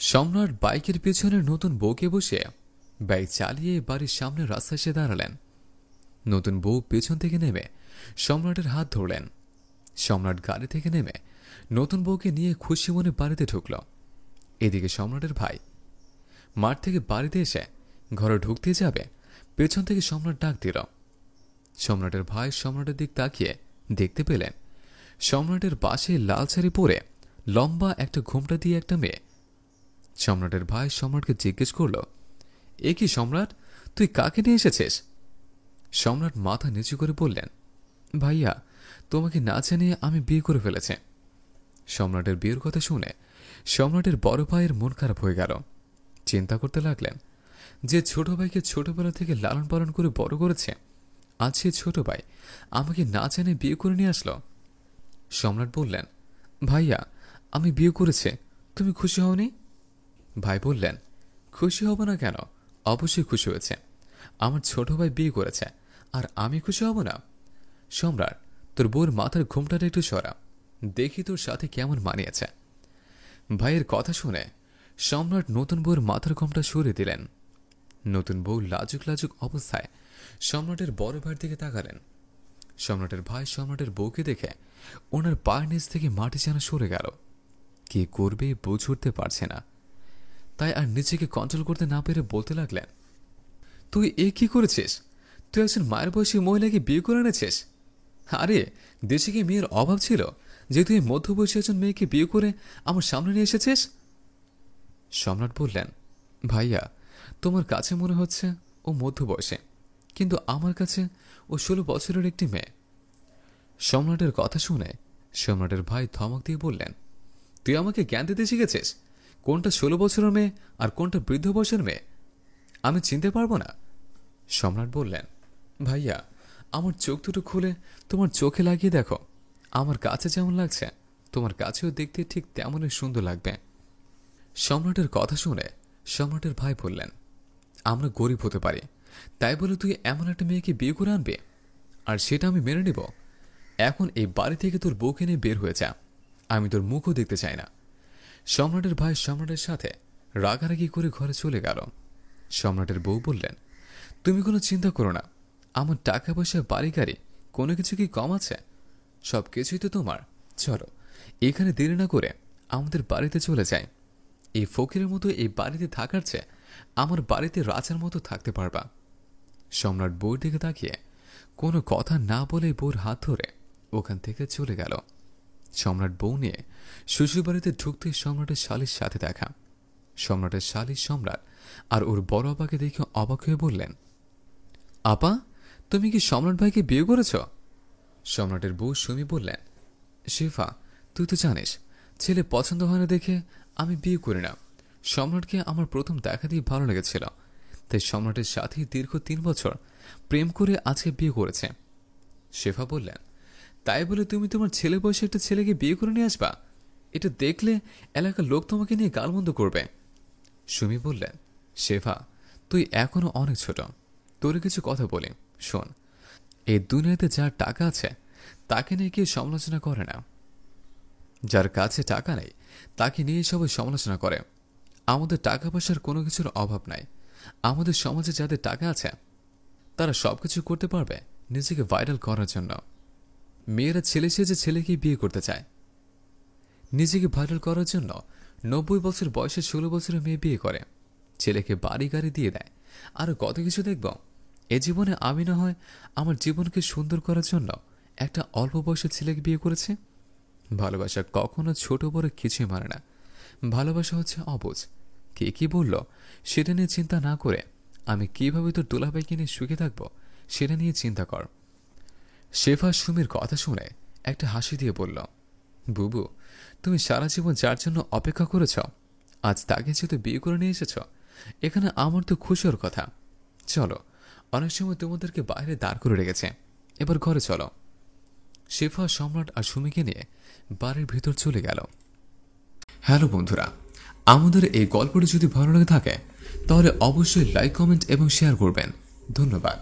সম্রাট বাইকের পেছনে নতুন বউকে বসে বাইক চালিয়ে বাড়ির সামনে রাস্তায় এসে দাঁড়ালেন। নতুন বউ পেছন থেকে নেমে সম্রাটের হাত ধরলেন। সম্রাট গাড়ি থেকে নেমে নতুন বউকে নিয়ে খুশি মনে বাড়িতে ঢুকল। এদিকে সম্রাটের ভাই মাঠ থেকে বাড়িতে এসে ঘরে ঢুকতে যাবে, পেছন থেকে সম্রাট ডাক দিল। সম্রাটের ভাই সম্রাটের দিক তাকিয়ে দেখতে পেলেন সম্রাটের পাশে লাল শাড়ি পরে লম্বা একটা ঘোমটা দিয়ে একটা মেয়ে। সম্রাটের ভাই সম্রাটকে জিজ্ঞেস করল, এ কি সম্রাট, তুই কাকে নিয়ে এসেছিস? সম্রাট মাথা নিচু করে বললেন, ভাইয়া, তোমাকে না জানিয়ে আমি বিয়ে করে ফেলেছি। সম্রাটের বিয়ের কথা শুনে সম্রাটের বড় ভাইয়ের মন খারাপ হয়ে গেল। চিন্তা করতে লাগলেন, যে ছোট ভাইকে ছোটবেলা থেকে লালন পালন করে বড় করেছে, আজ সে ছোট ভাই আমাকে না জানিয়ে বিয়ে করে নিয়ে আসলো। সম্রাট বললেন, ভাইয়া, আমি বিয়ে করেছি, তুমি খুশি হওনি? ভাই বললেন, খুশি হব না কেন, অবশ্যই খুশি হয়েছে। আমার ছোট ভাই বিয়ে করেছে, আর আমি খুশি হব না? সম্রাট, তোর বউর মাথার ঘোমটাটা একটু সরা, দেখি তোর সাথে কেমন মানিয়েছে। ভাইয়ের কথা শুনে সম্রাট নতুন বউর মাথার ঘোমটা সরিয়ে দিলেন। নতুন বউ লাজুক লাজুক অবস্থায় সম্রাটের বড় ভাইয়ের দিকে তাকালেন। সম্রাটের ভাই সম্রাটের বউকে দেখে ওনার পায়ের নিচ থেকে মাটি যেন সরে গেল। কি করবে বুঝে উঠতে পারছে না, তাই আর নিজেকে কন্ট্রোল করতে না পেরে বলতে লাগলেন, তুই এ কি করেছিস? তুই একজন মায়ের বয়সী মহিলাকে বিয়ে করে এনেছিস? আরে, দেশে কি মেয়ের অভাব ছিল যে তুই মধ্যবয়সী একজন মেয়েকে বিয়ে করে আমার সামনে নিয়ে এসেছিস? সম্রাট বললেন, ভাইয়া, তোমার কাছে মনে হচ্ছে ও মধ্যবয়সী, কিন্তু আমার কাছে ও 16 বছরের একটি মেয়ে। সম্রাটের কথা শুনে সম্রাটের ভাই ধমক দিয়ে বললেন, তুই আমাকে জ্ঞান দিতে শিখেছিস? কোনটা 16 বছরের মেয়ে আর কোনটা বৃদ্ধ বয়সের মেয়ে আমি চিনতে পারবো না? সম্রাট বললেন, ভাইয়া, আমার চোখ দুটো খুলে তোমার চোখে লাগিয়ে দেখো, আমার কাছে যেমন লাগছে তোমার কাছেও দেখতে ঠিক তেমনই সুন্দর লাগবে। সম্রাটের কথা শুনে সম্রাটের ভাই বললেন, আমরা গরিব হতে পারি, তাই বলে তুই এমন একটা মেয়েকে বিয়ে করে আনবে, আর সেটা আমি মেনে নেব? এখন এই বাড়ি থেকে তোর বউকে নিয়ে বের হয়ে যা, আমি তোর মুখও দেখতে চাই না। সম্রাটের ভাই সম্রাটের সাথে রাগারাগি করে ঘরে চলে গেল। সম্রাটের বউ বললেন, তুমি কোনো চিন্তা করো না, আমার টাকা পয়সা বাড়ি গাড়ি কোনো কিছু কি কম আছে? সব কিছুই তো তোমার। চলো, এখানে দেরি না করে আমাদের বাড়িতে চলে যাই। এই ফকিরের মতো এই বাড়িতে থাকার চেয়ে আমার বাড়িতে রাজার মতো থাকতে পারবা। সম্রাট বউর দিকে তাকিয়ে কোনো কথা না বলে বউর হাত ধরে ওখান থেকে চলে গেল। সম্রাট বউ নিয়ে শ্বশুরবাড়িতে ঢুকতে সম্রাটের শালির সাথে দেখা। সম্রাটের শালি সম্রাট আর ওর বড় আপাকে দেখে অবাক হয়ে বললেন, আপা, তুমি কি সম্রাট ভাইকে বিয়ে করেছ? সম্রাটের বউ সুমি বললেন, শেফা, তুই তো জানিস ছেলে পছন্দ হয় না দেখে আমি বিয়ে করি না। সম্রাটকে আমার প্রথম দেখা দিয়ে ভালো লেগেছিল, তাই সম্রাটের সাথে দীর্ঘ 3 বছর প্রেম করে আজকে বিয়ে করেছে। শেফা বললেন, তাই বলে তুমি তোমার ছেলে বয়সে একটা ছেলেকে বিয়ে করে নিয়ে আসবা? এটা দেখলে এলাকার লোক তোমাকে নিয়ে গালমন্দ করবে। সুমি বললেন, শেফা, তুই এখনো অনেক ছোট, তোর কিছু কথা বলি শোন। এই দুনিয়াতে যার টাকা আছে তাকে নিয়ে কেউ সমালোচনা করে না, যার কাছে টাকা নেই তাকে নিয়ে সবাই সমালোচনা করে। আমাদের টাকা পয়সার কোনো কিছুর অভাব নাই। আমাদের সমাজে যাদের টাকা আছে তারা সবকিছু করতে পারবে নিজেকে ভাইরাল করার জন্য। মেয়েরা ছেলে সেজে ছেলেকে বিয়ে করতে চায়, নিজেকে ভাইরাল করার জন্য 90 বছর বয়সে 16 বছরের মেয়ে বিয়ে করে, ছেলেকে বাড়ি গাড়ি দিয়ে দেয়, আরো কত কিছু দেখব। এ জীবনে আমি না হয় আমার জীবনকে সুন্দর করার জন্য একটা অল্প বয়সের ছেলেকে বিয়ে করেছে। ভালোবাসা কখনো ছোট বড় কিছুই মানে না। ভালোবাসা হচ্ছে অবুঝ। কে কি বলল সেটা নিয়ে চিন্তা না করে আমি কিভাবে তোর দুলাভাইকে নিয়ে সুখে থাকবো সেটা নিয়ে চিন্তা কর। শেফা সুমির কথা শুনে একটা হাসি দিয়ে বলল, বুবু, তুমি সারা জীবন যার জন্য অপেক্ষা করেছ আজ তাকে যেহেতু বিয়ে করে নিয়ে এসেছ, এখানে আমার তো খুশির কথা। চলো, অনেক সময় তোমাদেরকে বাইরে দাঁড় করে রেখেছে, এবার ঘরে চলো। শেফা সম্রাট আর সুমিকে নিয়ে বাড়ির ভিতর চলে গেল। হ্যালো বন্ধুরা, আমাদের এই গল্পটি যদি ভালো লাগে থাকে তাহলে অবশ্যই লাইক, কমেন্ট এবং শেয়ার করবেন। ধন্যবাদ।